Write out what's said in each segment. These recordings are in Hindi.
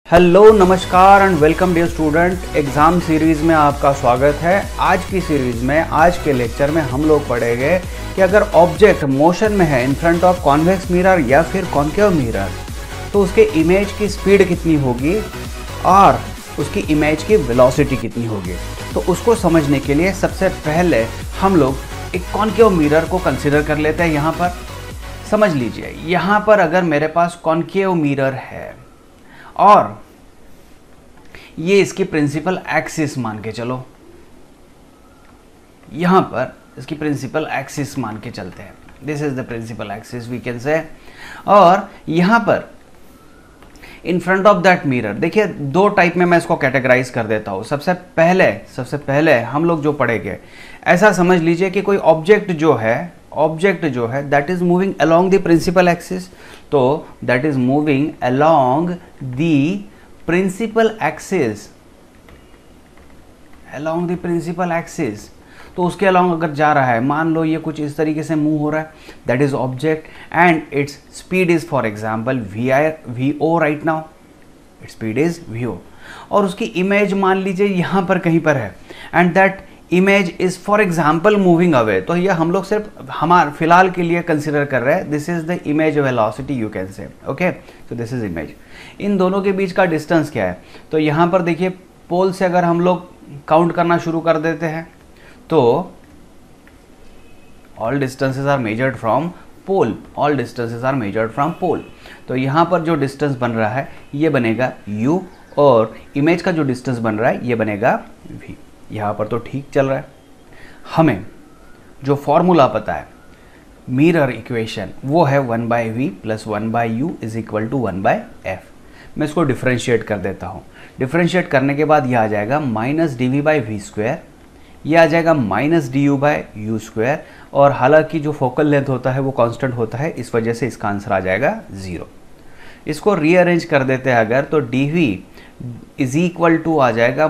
हेलो नमस्कार and welcome dear student. Exam series में आपका स्वागत है। आज की सीरीज़ में आज के लेक्चर में हम लोग पढ़ेंगे कि अगर ऑब्जेक्ट मोशन में है इन फ्रंट ऑफ कॉन्वेक्स मिरर या फिर कॉन्केव मिरर तो उसके इमेज की स्पीड कितनी होगी और उसकी इमेज की वेलोसिटी कितनी होगी। तो उसको समझने के लिए सबसे पहले हम लोग एक कॉन्केव मिरर को कंसिडर कर लेते हैं। यहाँ पर समझ लीजिए, यहाँ पर अगर मेरे पास कॉन्केव मिरर है और ये इसकी प्रिंसिपल एक्सिस मान के चलो, यहां पर इसकी प्रिंसिपल एक्सिस मान के चलते हैं, this is the principal axis we can say. और यहां पर in front of that mirror देखिए दो टाइप में मैं इसको कैटेगराइज कर देता हूं। सबसे पहले हम लोग जो पढ़ेंगे, ऐसा समझ लीजिए कि कोई ऑब्जेक्ट जो है that is moving along the principal axis. तो that is moving along the principal axis, तो उसके अलोंग अगर जा रहा है, मान लो ये कुछ इस तरीके से मूव हो रहा है, that is object and its speed is for example vo right now, its speed is vo और उसकी इमेज मान लीजिए यहां पर कहीं पर है and that image is for example moving away. तो ये हम लोग सिर्फ हमारे फिलहाल के लिए कंसिडर कर रहे हैं, this is the image velocity you can से, ओके। तो दिस इज इमेज। इन दोनों के बीच का डिस्टेंस क्या है, तो यहाँ पर देखिए पोल से अगर हम लोग काउंट करना शुरू कर देते हैं तो all distances are measured from pole, तो यहाँ पर जो डिस्टेंस बन रहा है ये बनेगा u और इमेज का जो डिस्टेंस बन रहा है ये बनेगा v। यहाँ पर तो ठीक चल रहा है। हमें जो फॉर्मूला पता है मिरर इक्वेशन वो है 1/v + 1/u = 1/f। मैं इसको डिफरेंशिएट कर देता हूँ। डिफरेंशिएट करने के बाद ये आ जाएगा -dv/v², ये आ जाएगा -du/u²। और हालांकि जो फोकल लेंथ होता है वो कांस्टेंट होता है, इस वजह से इसका आंसर आ जाएगा 0। इसको रीअरेंज कर देते हैं अगर, तो dv = आ जाएगा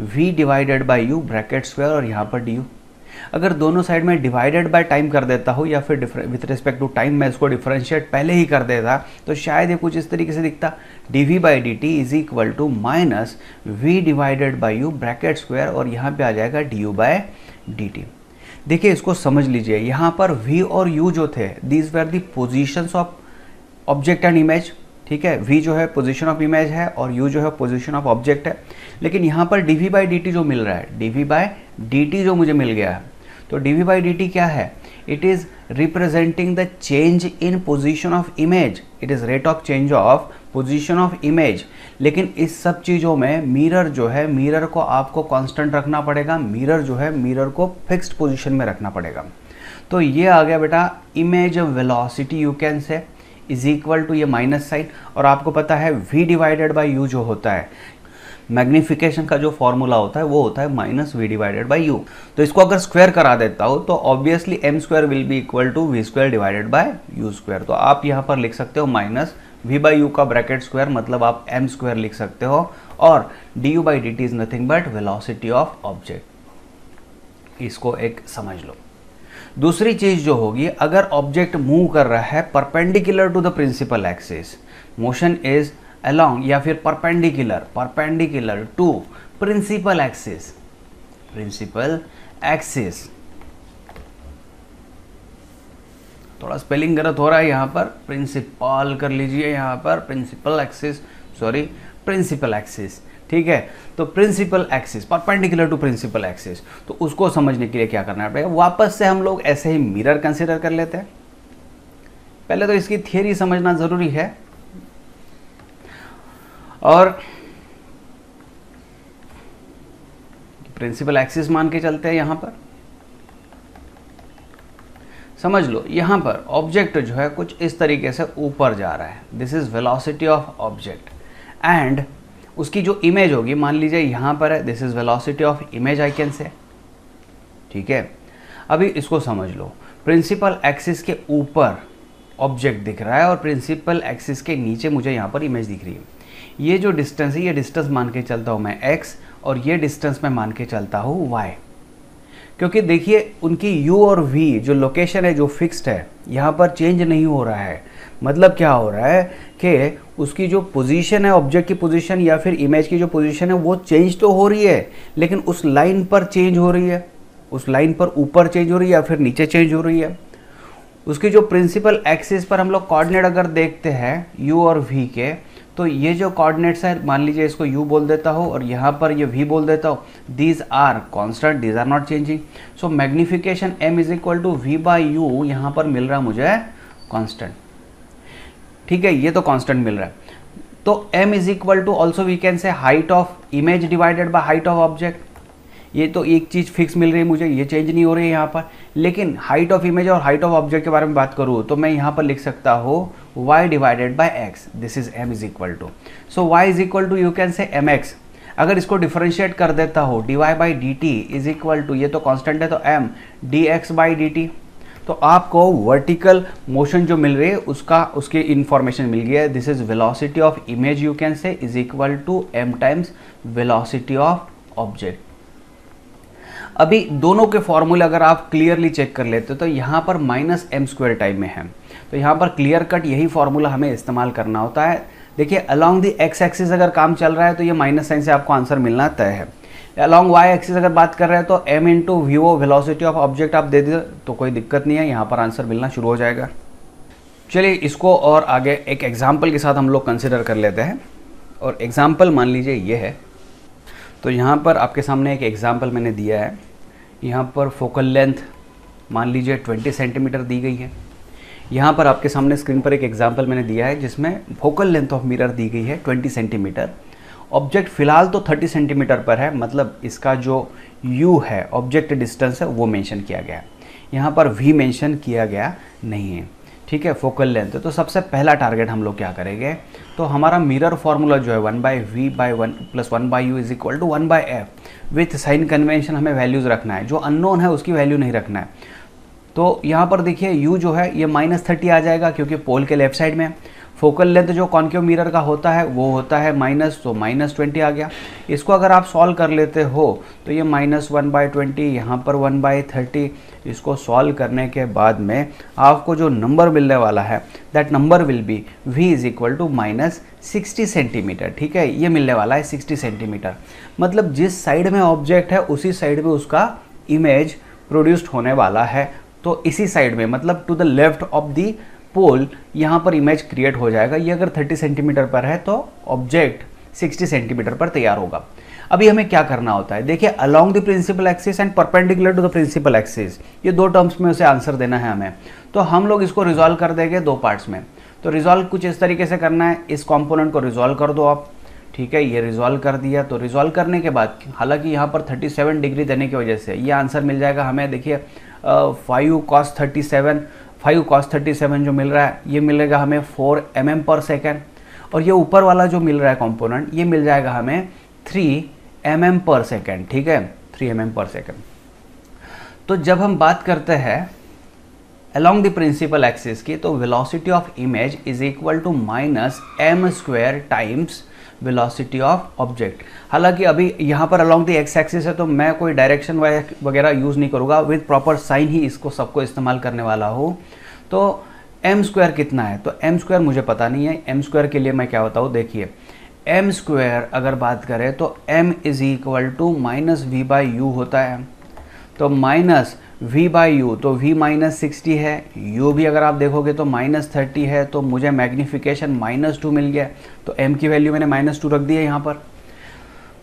-v/u ब्रैकेट स्क्वायर और यहाँ पर du। अगर दोनों साइड में डिवाइडेड बाय टाइम कर देता हूँ या फिर विथ रिस्पेक्ट टू टाइम मैं इसको डिफरेंशिएट पहले ही कर देता तो शायद ये कुछ इस तरीके से दिखता, dv/dt = v/u ब्रैकेट स्क्वायर और यहाँ पे आ जाएगा du/dt। देखिए इसको समझ लीजिए, यहाँ पर v और u जो थे these were the positions of object and image, ठीक है। v जो है पोजीशन ऑफ इमेज है और u जो है पोजीशन ऑफ ऑब्जेक्ट है। लेकिन यहाँ पर dv/dt जो मिल रहा है, dv/dt जो मुझे मिल गया है, तो dv/dt क्या है, it is representing the change in position of image, it is rate of change of position of image. लेकिन इस सब चीज़ों में मिरर जो है, मिरर को आपको कांस्टेंट रखना पड़ेगा, मिरर जो है मिरर को फिक्स्ड पोजीशन में रखना पड़ेगा। तो ये आ गया बेटा इमेज वेलोसिटी यू कैन से = ये माइनस साइन। और आपको पता है v/u जो होता है, मैग्निफिकेशन का जो फॉर्मूला होता है वो होता है -v/u। तो इसको अगर स्क्वायर करा देता हूँ तो obviously m² will be equal to v²/u²। तो आप यहाँ पर लिख सकते हो -v/u का ब्रैकेट स्क्वायर, मतलब आप m² लिख सकते हो, और du/dt is nothing but velocity of object. इसको एक समझ लो। दूसरी चीज जो होगी, अगर ऑब्जेक्ट मूव कर रहा है perpendicular to the principal axis, motion is along या फिर परपेंडिकुलर टू प्रिंसिपल एक्सिस, थोड़ा स्पेलिंग गलत हो रहा है यहाँ पर, प्रिंसिपल कर लीजिए, यहाँ पर प्रिंसिपल एक्सिस, ठीक है। तो principal axis perpendicular to principal axis, तो उसको समझने के लिए क्या करना पड़ेगा, वापस से हम लोग ऐसे ही मिरर कंसीडर कर लेते हैं। पहले तो इसकी थियरी समझना जरूरी है और प्रिंसिपल एक्सिस मान के चलते हैं। यहां पर समझ लो, यहां पर ऑब्जेक्ट जो है कुछ इस तरीके से ऊपर जा रहा है, this is velocity of object and उसकी जो इमेज होगी, मान लीजिए यहाँ पर है, this is velocity of image I can say, ठीक है। अभी इसको समझ लो, प्रिंसिपल एक्सिस के ऊपर ऑब्जेक्ट दिख रहा है और प्रिंसिपल एक्सिस के नीचे मुझे यहाँ पर इमेज दिख रही है। ये जो डिस्टेंस है, ये डिस्टेंस मान के चलता हूँ मैं x और ये डिस्टेंस मैं मान के चलता हूँ y, क्योंकि देखिए उनकी u और v जो लोकेशन है जो फिक्स्ड है, यहाँ पर चेंज नहीं हो रहा है। मतलब क्या हो रहा है कि उसकी जो पोजीशन है, ऑब्जेक्ट की पोजीशन या फिर इमेज की जो पोजीशन है वो चेंज तो हो रही है, लेकिन उस लाइन पर चेंज हो रही है, उस लाइन पर ऊपर चेंज हो रही है या फिर नीचे चेंज हो रही है। उसकी जो प्रिंसिपल एक्सिस पर हम लोग कोऑर्डिनेट अगर देखते हैं u और v के, तो ये जो कोऑर्डिनेट्स है, मान लीजिए इसको u बोल देता हूँ और यहाँ पर ये v बोल देता हूँ, these are constant, these are not changing. So magnification m is equal to v by u यहाँ पर मिल रहा है मुझे कॉन्स्टेंट। ठीक है, ये तो कांस्टेंट मिल रहा है। तो m is equal to also we can say height of image divided by height of object. ये तो एक चीज़ फिक्स मिल रही है मुझे, ये चेंज नहीं हो रही है यहाँ पर। लेकिन हाइट ऑफ इमेज और हाइट ऑफ ऑब्जेक्ट के बारे में बात करूँ तो मैं यहाँ पर लिख सकता हूँ y divided by x, this is m is equal to, so y is equal to you can say mx। अगर इसको डिफरेंशिएट कर देता हो dy by d t is equal to, ये तो कांस्टेंट है तो m dx by d t, तो आपको वर्टिकल मोशन जो मिल रही है उसकी इंफॉर्मेशन मिल गई है। This is velocity of image you can say is equal to m times velocity of object. अभी दोनों के फॉर्मूले अगर आप क्लियरली चेक कर लेते हो तो यहाँ पर माइनस एम स्क्वायर टाइप में है, तो यहाँ पर क्लियर कट यही फॉर्मूला हमें इस्तेमाल करना होता है। देखिए अलॉन्ग दी एक्स एक्सिस अगर काम चल रहा है तो ये माइनस साइन से आपको आंसर मिलना तय है। अलॉन्ग वाई एक्सिस अगर बात कर रहे हैं तो m into v o velocity of object आप दे दे तो कोई दिक्कत नहीं है, यहाँ पर आंसर मिलना शुरू हो जाएगा। चलिए इसको और आगे एक एग्जाम्पल के साथ हम लोग कंसिडर कर लेते हैं, और एग्जाम्पल मान लीजिए ये है। तो यहाँ पर आपके सामने एक एग्जाम्पल मैंने दिया है। यहाँ पर फोकल लेंथ मान लीजिए 20 सेंटीमीटर दी गई है। यहाँ पर आपके सामने स्क्रीन पर एक एग्जाम्पल मैंने दिया है जिसमें फोकल लेंथ ऑफ मिरर दी गई है 20 सेंटीमीटर। ऑब्जेक्ट फिलहाल तो 30 सेंटीमीटर पर है, मतलब इसका जो u है ऑब्जेक्ट डिस्टेंस है वो मेंशन किया गया है, यहाँ पर v मेंशन किया गया नहीं है। ठीक है, फोकल लेंथ। तो सबसे पहला टारगेट हम लोग क्या करेंगे, तो हमारा मिरर फार्मूला जो है 1/v/1 + 1/u is equal to 1/f। With sign convention हमें वैल्यूज़ रखना है, जो अननोन है उसकी वैल्यू नहीं रखना है। तो यहाँ पर देखिए u जो है ये -30 आ जाएगा क्योंकि पोल के लेफ्ट साइड में। फोकल लेंथ जो कॉन्केव मिरर का होता है वो होता है माइनस, तो -20 आ गया। इसको अगर आप सॉल्व कर लेते हो तो ये -1/20, यहाँ पर 1/30। इसको सॉल्व करने के बाद में आपको जो नंबर मिलने वाला है that number will be v is equal to -60 centimetre. ठीक है, ये मिलने वाला है 60 सेंटीमीटर। मतलब जिस साइड में ऑब्जेक्ट है उसी साइड में उसका इमेज प्रोड्यूस्ड होने वाला है, तो इसी साइड में मतलब to the left of the pole यहाँ पर इमेज क्रिएट हो जाएगा। ये अगर 30 सेंटीमीटर पर है तो ऑब्जेक्ट 60 सेंटीमीटर पर तैयार होगा। अभी हमें क्या करना होता है, देखिए along the principal axis and perpendicular to the principal axis, ये दो टर्म्स में उसे आंसर देना है हमें। तो हम लोग इसको रिजॉल्व कर देंगे दो पार्ट्स में। तो रिजॉल्व कुछ इस तरीके से करना है, इस कॉम्पोनेंट को रिजॉल्व कर दो आप। ठीक है, ये रिजॉल्व कर दिया। तो रिजॉल्व करने के बाद हालांकि यहाँ पर 37 डिग्री देने की वजह से ये आंसर मिल जाएगा हमें। देखिए 5 cos 37 जो मिल रहा है ये मिलेगा हमें 4 mm पर सेकेंड, और ये ऊपर वाला जो मिल रहा है कंपोनेंट ये मिल जाएगा हमें 3 mm पर सेकेंड। ठीक है, 3 mm पर सेकेंड। तो जब हम बात करते हैं अलोंग द प्रिंसिपल एक्सिस की, तो velocity of image is equal to -m² times velocity of object. हालांकि अभी यहाँ पर अलोंग द एक्स एक्सिस है तो मैं कोई डायरेक्शन वगैरह यूज़ नहीं करूँगा, विद प्रॉपर साइन ही इसको सबको इस्तेमाल करने वाला हूँ। तो m² कितना है, तो m² मुझे पता नहीं है। m² के लिए मैं क्या बताऊँ, देखिए m² अगर बात करें तो m is equal to -v/u होता है। तो -v/u, तो v -60 है, u भी अगर आप देखोगे तो -30 है, तो मुझे मैग्निफिकेशन -2 मिल गया। तो m की वैल्यू मैंने -2 रख दी है यहाँ पर।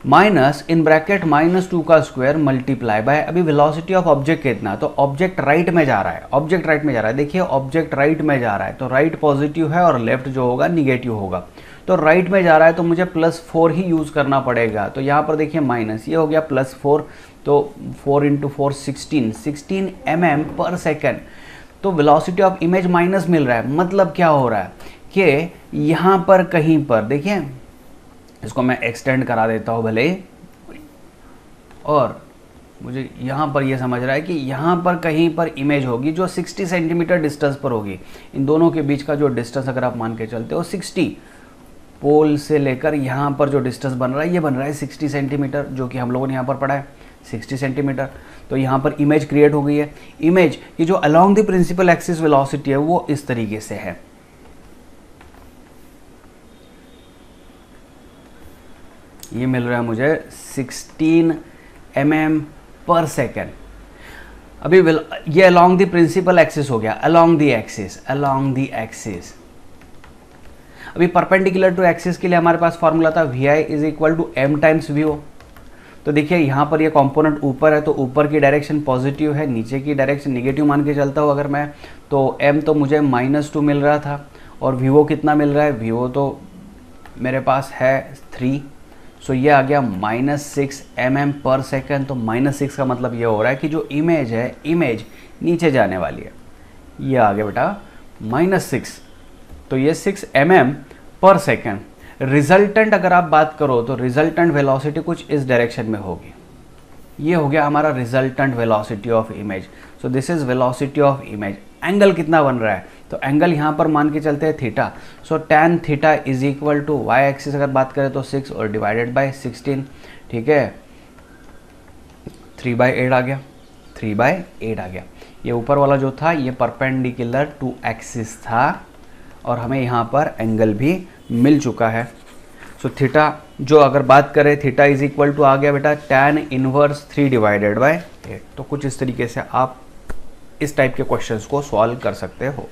माइनस इन ब्रैकेट -2 का स्क्वायर मल्टीप्लाई बाय, अभी वेलोसिटी ऑफ ऑब्जेक्ट कितना, तो ऑब्जेक्ट राइट में जा रहा है, ऑब्जेक्ट राइट में जा रहा है। देखिए ऑब्जेक्ट राइट में जा रहा है तो राइट पॉजिटिव है और लेफ्ट जो होगा निगेटिव होगा। तो राइट में जा रहा है तो मुझे +4 ही यूज़ करना पड़ेगा। तो यहाँ पर देखिए माइनस, ये हो गया +4, तो 4 × 4 16 mm पर सेकेंड। तो वेलोसिटी ऑफ इमेज माइनस मिल रहा है। मतलब क्या हो रहा है कि यहाँ पर कहीं पर देखिए, इसको मैं एक्सटेंड करा देता हूँ भले, और मुझे यहाँ पर ये समझ रहा है कि यहाँ पर कहीं पर इमेज होगी जो 60 सेंटीमीटर डिस्टेंस पर होगी। इन दोनों के बीच का जो डिस्टेंस अगर आप मान के चलते हो 60, पोल से लेकर यहाँ पर जो डिस्टेंस बन रहा है ये बन रहा है 60 सेंटीमीटर, जो कि हम लोगों ने यहाँ पर पढ़ा है 60 सेंटीमीटर। तो यहाँ पर इमेज क्रिएट हो गई है। इमेज की जो along the principal axis velocity है वो इस तरीके से है। ये मिल रहा है मुझे 16 mm पर सेकेंड। अभी ये अलोंग द प्रिंसिपल एक्सिस हो गया, अलोंग द एक्सिस। अभी परपेंडिकुलर टू एक्सिस के लिए हमारे पास फॉर्मूला था vi is equal to m times vo। तो देखिए यहाँ पर ये कंपोनेंट ऊपर है तो ऊपर की डायरेक्शन पॉजिटिव है, नीचे की डायरेक्शन नेगेटिव मान के चलता हूँ अगर मैं, तो m तो मुझे -2 मिल रहा था और vo कितना मिल रहा है, vo तो मेरे पास है 3। सो ये आ गया -6 mm पर सेकेंड। तो -6 का मतलब ये हो रहा है कि जो इमेज है, इमेज नीचे जाने वाली है। ये आ गया बेटा -6, तो ये 6 mm पर सेकेंड। रिजल्टेंट अगर आप बात करो तो रिजल्टेंट वेलोसिटी कुछ इस डायरेक्शन में होगी। ये हो गया हमारा resultant velocity of image. So this is velocity of image. Angle कितना बन रहा है, तो एंगल यहाँ पर मान के चलते हैं theta. So tan theta is equal to y axis अगर बात करें तो 6 और डिवाइडेड बाय 16, ठीक है, 3/8 आ गया, 3/8 आ गया। ये ऊपर वाला जो था ये परपेंडिकुलर टू एक्सिस था और हमें यहाँ पर एंगल भी मिल चुका है। सो थीटा जो अगर बात करें, थीटा इज इक्वल टू आ गया बेटा tan इनवर्स 3/8। तो कुछ इस तरीके से आप इस टाइप के क्वेश्चंस को सॉल्व कर सकते हो।